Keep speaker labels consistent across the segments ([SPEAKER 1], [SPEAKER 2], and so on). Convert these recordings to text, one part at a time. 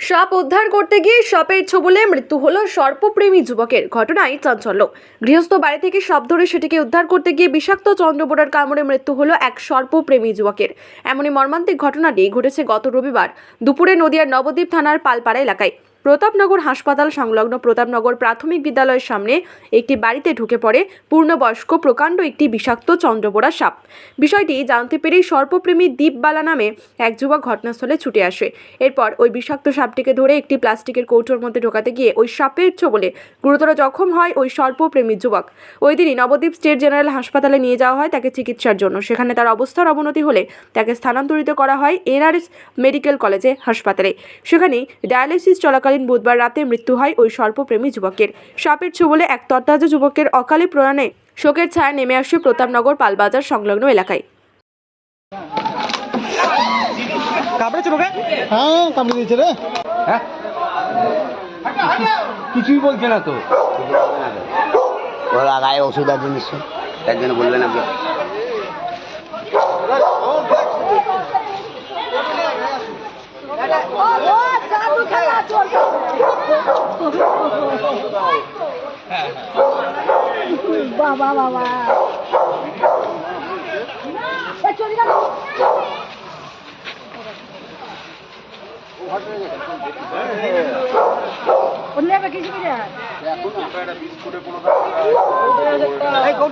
[SPEAKER 1] সাপ উদ্ধার করতে গিয়ে সাপের ছোবলে মৃত্যু হলো সর্পপ্রেমী যুবকের। ঘটনায় চাঞ্চল্য। গৃহস্থ বাড়ি থেকে সাপ ধরে সেটিকে উদ্ধার করতে গিয়ে বিষাক্ত চন্দ্রবোড়ার কামড়ে মৃত্যু হলো এক সর্পপ্রেমী যুবকের। এমনই মর্মান্তিক ঘটনাটি ঘটেছে গত রবিবার দুপুরে নদিয়ার নবদ্বীপ থানার পালপাড়া এলাকায়। প্রতাপনগর হাসপাতাল সংলগ্ন প্রতাপনগর প্রাথমিক বিদ্যালয়ের সামনে একটি বাড়িতে ঢুকে পড়ে পূর্ণবয়স্ক প্রকাণ্ড একটি বিষাক্ত চন্দ্রবোড়া সাপ। বিষয়টি জানতে পেরেই সর্পপ্রেমী দীপবালা নামে এক যুবক ঘটনাস্থলে ছুটে আসে। এরপর ওই বিষাক্ত সাপটিকে ধরে একটি প্লাস্টিকের কৌটোর মধ্যে ঢোকাতে গিয়ে ওই সাপের ছোবলে গুরুতর জখম হয় ওই সর্পপ্রেমী যুবক। ওই দিনই নবদ্বীপ স্টেট জেনারেল হাসপাতালে নিয়ে যাওয়া হয় তাকে চিকিৎসার জন্য। সেখানে তার অবস্থার অবনতি হলে তাকে স্থানান্তরিত করা হয় এনআরএস মেডিকেল কলেজে হাসপাতালে। সেখানেই ডায়ালিসিস চলাকালীন বুধবার রাতে মৃত্যু হয় ওই সর্পপ্রেমী যুবকের। সাপের ছোবলে এক তরতাজা যুবকের অকালে প্রয়াণে শোকের ছায়া নেমে আসে প্রতাপনগর পালবাজার সংলগ্ন এলাকায়।
[SPEAKER 2] হ্যাঁ কামড়ে দিয়েছে রে।
[SPEAKER 3] হ্যাঁ কিছুই বলছে না তো।
[SPEAKER 4] ওরা গায়ে ওষুধ আছে নিশ্চয়, তার জন্য বলবেন আপনি।
[SPEAKER 5] বাবা বাবা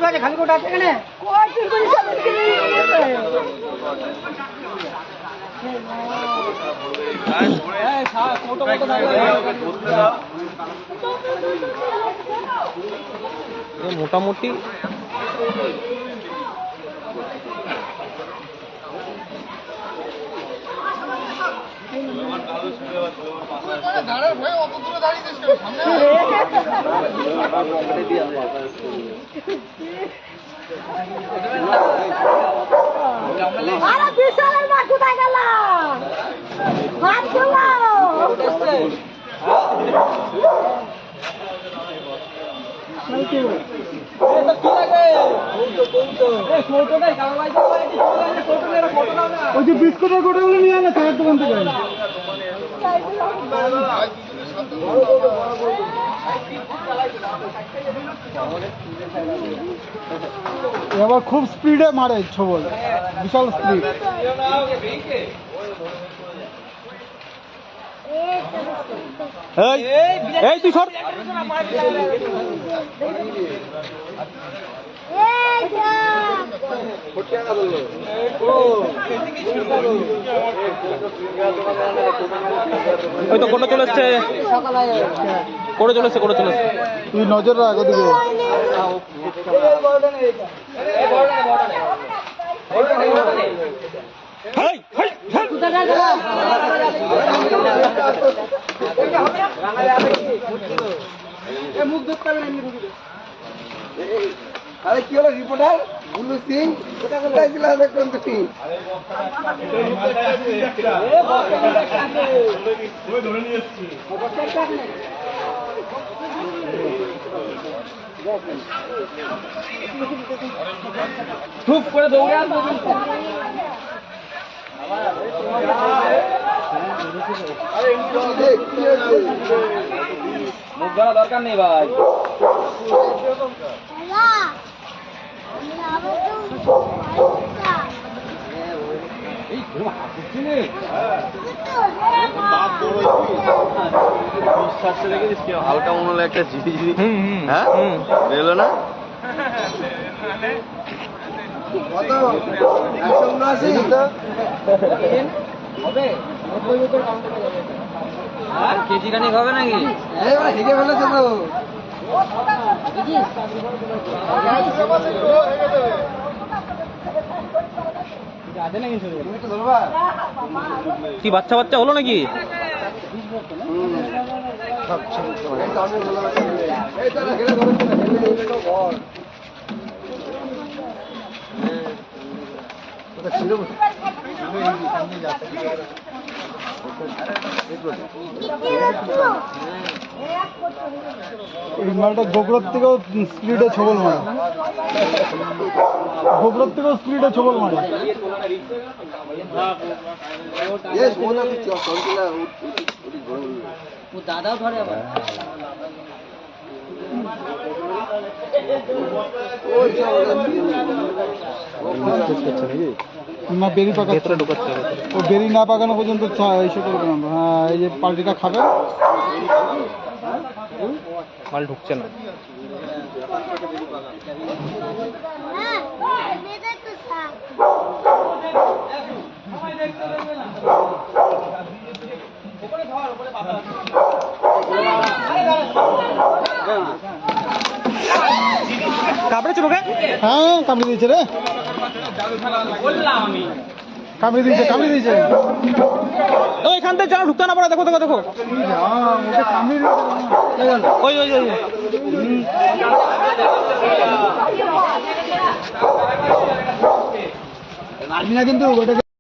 [SPEAKER 5] খালি কোটা আছে এখানে।
[SPEAKER 2] মোটামুটি
[SPEAKER 5] আরে বিশালের মা কোথায় গেল? হাত তুলো।
[SPEAKER 2] ওই যে বিস্কুটের গোটাগুলো নিয়ে আনে চায়ের দোকান থেকে। এবার খুব স্পিডে মারে ছোবল, বিশাল স্পিড। এই তুই সর। ওই তো কোটা চলে এসছে, করে চলে এসছে, করে চলে এসছে। তুই নজর রাখ ওদিকে।
[SPEAKER 3] আরে কি হলো রিপোর্টার বুলু সিং কোথায় ছিল দেখুন তুমি। চুপ করে দৌড়ে আসবো। মুখ ধরা দরকার নেই ভাই।
[SPEAKER 4] হালকা মনে হলো একটা ঝিরিঝিরি। হ্যাঁ বেরোলো না।
[SPEAKER 3] কেজি খানিক হবে নাকি? হেঁটে ফেলেছে তো।
[SPEAKER 2] কি বাচ্চা বাচ্চা হলো নাকি? ছিল এই মালটা গোবরার থেকেও স্পিডে ছবল মারে, গোবরার থেকেও স্পিডে ছবল মারে।
[SPEAKER 3] Yes, one of the chocolates.
[SPEAKER 5] দাদাও ধরে আবার
[SPEAKER 2] না বেরি পাকাচ্ছে, ও বেরি না পাকানো পর্যন্ত এসে করবে না। হ্যাঁ, এই যে পাল্টিটা খাবে, মাল ঢুকছে না। কামড়েছে তোকে? হ্যাঁ কামড়ে দিয়েছে রে, কামড়ে দিয়েছে, কামড়ে দিয়েছে। এখান থেকে যেন ঢুকতে না পারে, দেখো দেখো দেখো, ওই ওই ওই মারবি না কিন্তু ওটাকে।